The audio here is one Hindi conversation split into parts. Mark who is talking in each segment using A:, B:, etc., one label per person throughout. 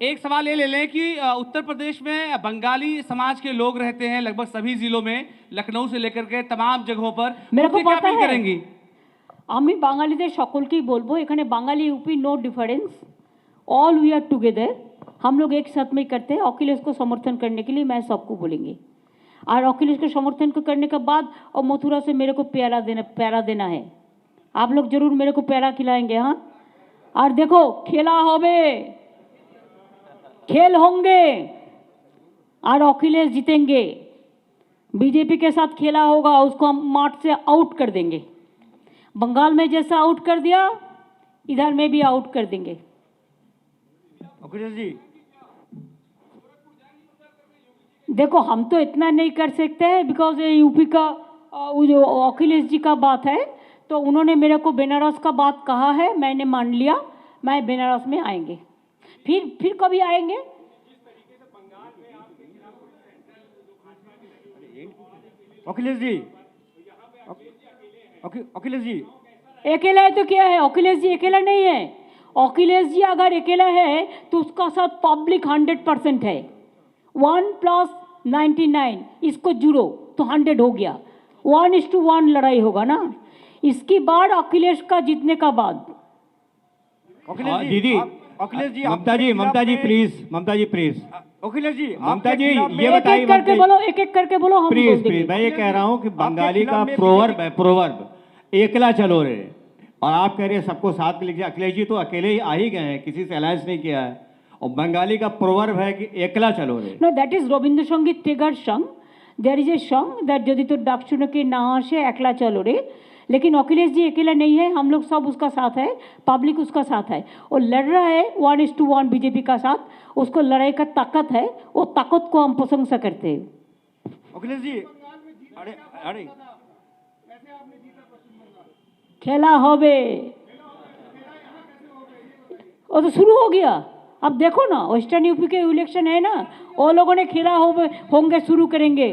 A: एक सवाल ये ले लें कि उत्तर प्रदेश में बंगाली समाज के लोग रहते हैं लगभग सभी जिलों में, लखनऊ से लेकर के तमाम जगहों पर।
B: मेरे को
A: क्या
B: पता
A: अपील
B: है।
A: करेंगी?
B: আমি বাঙালিদের সকলকেই বলবো এখানে Bengali UP no difference, all we are together, हम लोग एक साथ में करते हैं। अखिलेश को समर्थन करने के लिए मैं सबको बोलेंगे, और अखिलेश को समर्थन को करने के बाद और मथुरा से मेरे को प्यारा देना है। आप लोग जरूर मेरे को प्यारा खिलाएंगे। हाँ, और देखो खेला होबे, खेल होंगे और अखिलेश जीतेंगे। बीजेपी के साथ खेला होगा, उसको हम मार्च से आउट कर देंगे। बंगाल में जैसा आउट कर दिया, इधर में भी आउट कर देंगे।
C: अखिलेश जी,
B: देखो हम तो इतना नहीं कर सकते हैं, बिकॉज ये यूपी का वो जो अखिलेश जी का बात है, तो उन्होंने मेरे को बनारस का बात कहा है, मैंने मान लिया। मैं बनारस में आएंगे, फिर कभी आएंगे।
C: अखिलेश जी, अखिलेश जी
B: अकेला है तो क्या है? अखिलेश जी अकेला नहीं है। अखिलेश जी अगर अकेला है तो उसका साथ पब्लिक 100% है। 1+99 इसको जुड़ो तो 100 हो गया। 1:1 लड़ाई होगा ना। इसकी बाद अखिलेश का जीतने का बाद।
C: अखिलेश जी,
D: दीदी,
C: अखिलेश जी,
D: ममता जी प्लीज, ममता जी प्लीज,
C: अखिलेश जी,
D: ममता जी ये
B: एक
D: बताइए,
B: एक करके बोलो, एक एक करके बोलो, हम बोल
D: प्लीज
B: देंगे।
D: मैं ये कह रहा हूँ कि बंगाली का
C: खिलाफ में
D: प्रोवर्ब है, प्रोवर्ब एकला चलो रे, और आप कह रहे हैं सबको साथ में लीजिए। अखिलेश जी तो अकेले ही आ ही गए हैं, किसी से अलायंस नहीं किया है, और बंगाली का प्रोवर्ब है कि Ekla Cholo Re.
B: No, that is Rabindrasangeet Tagore song. There is a song that यदि तो डाक सुनो के ना से एकला चलो रे। लेकिन अखिलेश जी अकेला नहीं है, हम लोग सब उसका साथ है, पब्लिक उसका साथ है। वो लड़ रहा है 1:1 बीजेपी का साथ, उसको लड़ाई का ताकत है, वो ताकत को हम प्रशंसा करते हैं।
C: अखिलेश जी, अरे अरे
B: खेला होबे, वो तो शुरू हो गया। अब देखो ना, वेस्टर्न यूपी के इलेक्शन है ना, वो लोगों ने खेला होंगे शुरू करेंगे।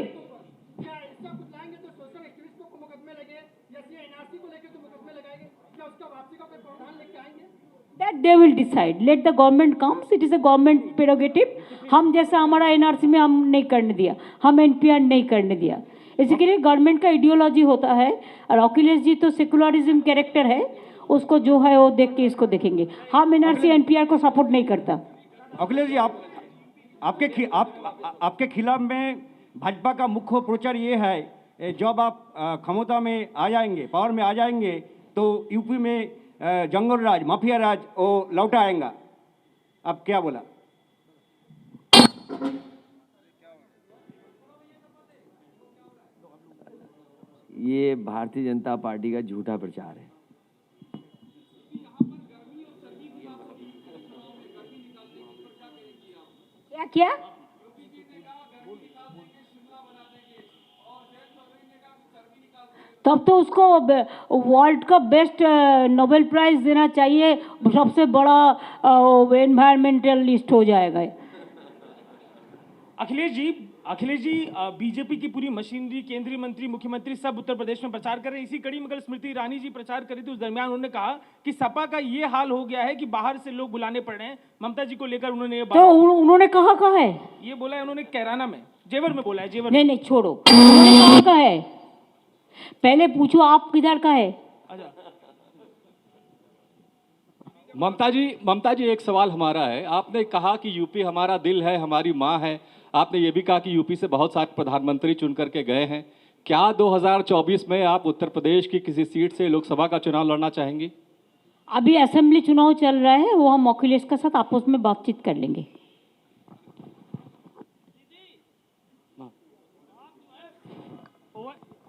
B: That they will decide. Let the government comes. It is a government prerogative. हम जैसा हमारा एनआरसी में हम नहीं करने दिया, हम एनपीआर नहीं करने दिया। इसके लिए गवर्नमेंट का आइडियोलॉजी होता है, और अखिलेश जी तो सेकुलरिज्म कैरेक्टर है, उसको जो है वो देख के इसको देखेंगे। हम एनआरसी एनपीआर को सपोर्ट नहीं करता।
C: अखिलेश जी, आपके खिलाफ में भाजपा का मुख्य प्रचार ये है, जब आप क्षमता में आ जाएंगे, पावर में आ जाएंगे, तो यूपी में जंगल राज, माफिया राज वो लौटा आएगा। अब क्या बोला?
E: ये भारतीय जनता पार्टी का झूठा प्रचार है।
B: क्या क्या? तब तो उसको वर्ल्ड का बेस्ट नोबेल प्राइज देना चाहिए, सबसे बड़ा एनवायरमेंटलिस्ट हो जाएगा।
F: अखिलेश जी बीजेपी की पूरी मशीनरी, केंद्रीय मंत्री, मुख्यमंत्री सब उत्तर प्रदेश में प्रचार कर रहे हैं। इसी कड़ी में कल स्मृति ईरानी जी प्रचार कर रही थी, उस दरमियान उन्होंने कहा कि सपा का ये हाल हो गया है कि बाहर से लोग बुलाने पड़ रहे हैं। ममता जी को लेकर उन्होंने ये
B: तो उन्होंने कहा है,
F: ये बोला है, उन्होंने कैराना में, जेवर में बोला है, जेवर
B: नहीं नहीं छोड़ो, उन्होंने कहा है, पहले पूछो आप किधर का है।
G: ममता जी एक सवाल हमारा है। आपने कहा कि यूपी हमारा दिल है, हमारी माँ है। आपने ये भी कहा कि यूपी से बहुत सारे प्रधानमंत्री चुन करके गए हैं। क्या 2024 में आप उत्तर प्रदेश की किसी सीट से लोकसभा का चुनाव लड़ना चाहेंगी?
B: अभी असेंबली चुनाव चल रहा है, वो हम अखिलेश के साथ आपस में बातचीत कर लेंगे।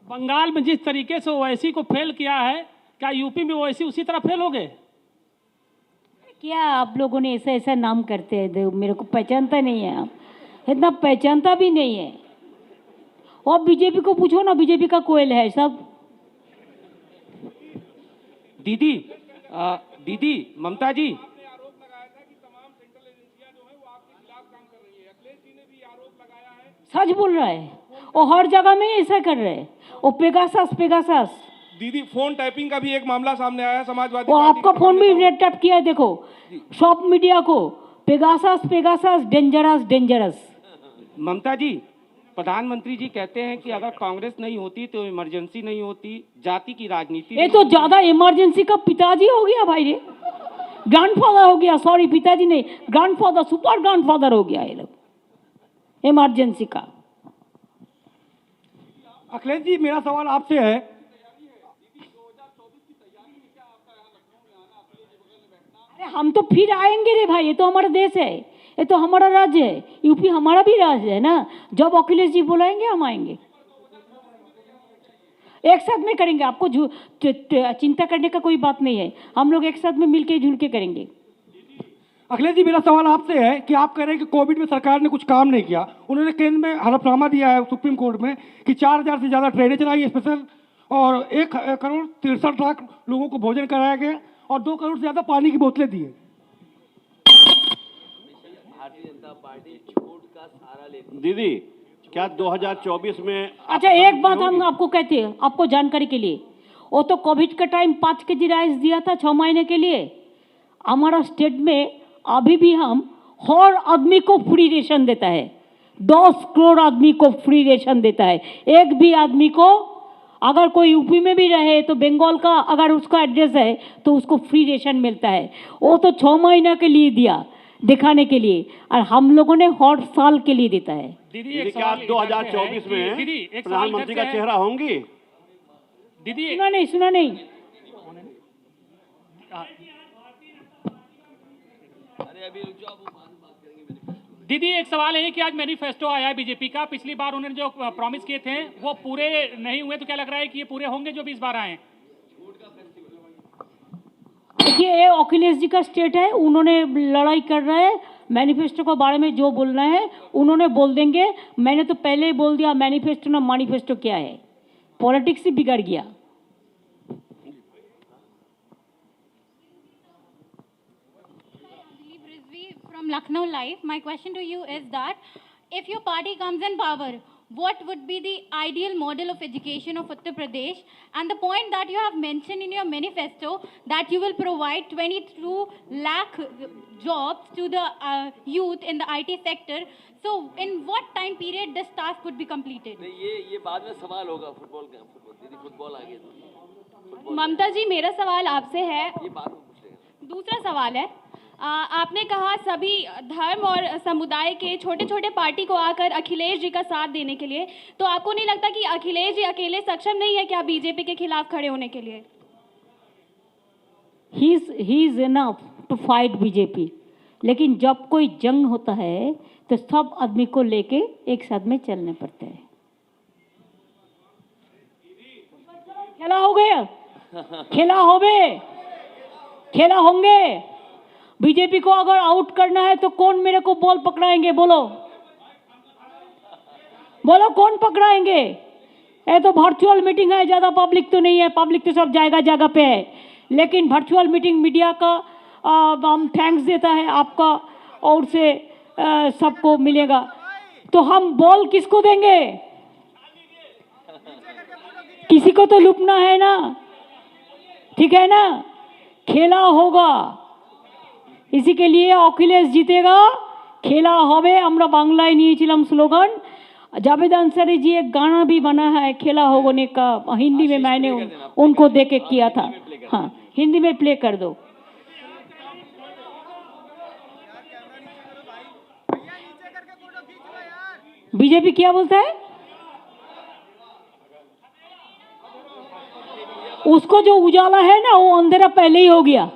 F: बंगाल में जिस तरीके से ओवैसी को फेल किया है, क्या यूपी में ओवैसी उसी तरह फेल हो गए?
B: क्या आप लोगों ने ऐसा ऐसा नाम करते हैं, मेरे को पहचानता नहीं है, आप इतना पहचानता भी नहीं है। और बीजेपी को पूछो ना, बीजेपी का कोयल है सब।
F: दीदी ममता जी,
B: सच बोल रहा है, वो हर जगह में ऐसा कर रहे हैं। वो पेगासस
H: दीदी, फोन टैपिंग का भी एक मामला सामने आया समाजवादी
B: वो
H: पार्टी
B: आपका
H: के
B: फोन भी
H: नेताओं-
B: टैप किया है, देखो सब मीडिया को पेगासस पेगासस डेंजरस डेंजरस।
F: ममता जी, प्रधानमंत्री जी कहते हैं कि अगर कांग्रेस नहीं होती तो इमरजेंसी नहीं होती, जाति की राजनीति
B: ये तो ज्यादा इमरजेंसी का पिताजी हो गया भाई रे, ग्रैंडफादर हो गया, सॉरी पिताजी नहीं, ग्रैंडफादर, सुपर ग्रैंडफादर हो गया ये लोग इमरजेंसी का।
C: अखिलेश जी, मेरा सवाल आपसे है,
B: अरे हम तो फिर आएंगे रे भाई, ये तो हमारा देश है, ये तो हमारा राज्य है, यूपी हमारा भी राज्य है ना। जब अखिलेश जी बुलाएंगे हम आएंगे, एक साथ में करेंगे, आपको चिंता करने का कोई बात नहीं है, हम लोग एक साथ में मिलके जुल के करेंगे।
C: अखिलेश जी, मेरा सवाल आपसे है कि आप कह रहे हैं कि कोविड में सरकार ने कुछ काम नहीं किया। उन्होंने केंद्र में हलफनामा दिया है सुप्रीम कोर्ट में कि 4000 से ज़्यादा ट्रेनें चलाई स्पेशल, और 1,63,00,000 लोगों को भोजन कराया गया, और 2 करोड़ से ज़्यादा पानी की बोतलें दी है।
E: भारतीय जनता पार्टी छूट का सहारा लेती है।
I: दीदी, क्या 2024 में
B: अच्छा एक बात हम आपको कहते हैं, आपको जानकारी के लिए, वो तो कोविड का टाइम 5 केजी राइस दिया था 6 महीने के लिए। हमारा स्टेट में अभी भी हम हर आदमी को फ्री रेशन देता है, 10 करोड़ आदमी को फ्री रेशन देता है। एक भी आदमी को, अगर कोई यूपी में भी रहे तो बंगाल का अगर उसका एड्रेस है तो उसको फ्री रेशन मिलता है। वो तो 6 महीने के लिए दिया दिखाने के लिए, और हम लोगों ने हर साल के लिए देता है।
I: दीदी, क्या आप 2024 में प्रधानमंत्री का चेहरा होंगी?
F: दीदी
B: सुना नहीं
J: दीदी, एक सवाल है कि आज मैनिफेस्टो आया है बीजेपी का, पिछली बार उन्होंने जो प्रॉमिस किए थे वो पूरे नहीं हुए, तो क्या लग रहा है कि ये पूरे होंगे जो भी इस बार आए हैं?
B: देखिए, ये अखिलेश जी का स्टेट है, उन्होंने लड़ाई कर रहे हैं, मैनिफेस्टो के बारे में जो बोलना है उन्होंने बोल देंगे। मैंने तो पहले ही बोल दिया मैनिफेस्टो ना मैनिफेस्टो क्या है, पॉलिटिक्स ही बिगड़ गया।
K: From Lucknow Live, my question to you is that if your party comes in power, what would be the ideal model of education of Uttar Pradesh? And the point that you have mentioned in your manifesto that you will provide 22 lakh jobs to the youth in the IT sector. So in what time period this task would be completed?
E: ये बाद में सवाल होगा। फुटबॉल आ गया।
K: ममता जी, मेरा सवाल आपसे है,
E: ये बाद में पूछ लेंगे।
K: दूसरा सवाल है, आपने कहा सभी धर्म और समुदाय के छोटे छोटे पार्टी को आकर अखिलेश जी का साथ देने के लिए, तो आपको नहीं लगता कि अखिलेश जी अकेले सक्षम नहीं है क्या बीजेपी के खिलाफ खड़े होने के लिए?
B: He is enough to fight BJP, लेकिन जब कोई जंग होता है तो सब आदमी को लेके एक साथ में चलने पड़ते हैं। खेला हो गया, खेला होंगे। बीजेपी को अगर आउट करना है तो कौन मेरे को बॉल पकड़ाएंगे? बोलो कौन पकड़ाएंगे? ये तो वर्चुअल मीटिंग है, ज़्यादा पब्लिक तो नहीं है, पब्लिक तो सब जगह पे है, लेकिन वर्चुअल मीटिंग मीडिया का हम थैंक्स देता है आपका, और से सबको मिलेगा। तो हम बॉल किसको देंगे? किसी को तो लुटना है ना, ठीक है ना? खेला होगा, इसी के लिए अखिलेश जीतेगा। खेला होवे, আমরা বাংলায় নিয়েছিলাম স্লোগান। जावेद अंसारी जी एक गाना भी बना है खेला होने का, हिंदी में मैंने उनको देख के किया था। हाँ, हिंदी में प्ले कर दो। बीजेपी क्या बोलता है? उसको जो उजाला है ना, वो अंधेरा पहले ही हो गया।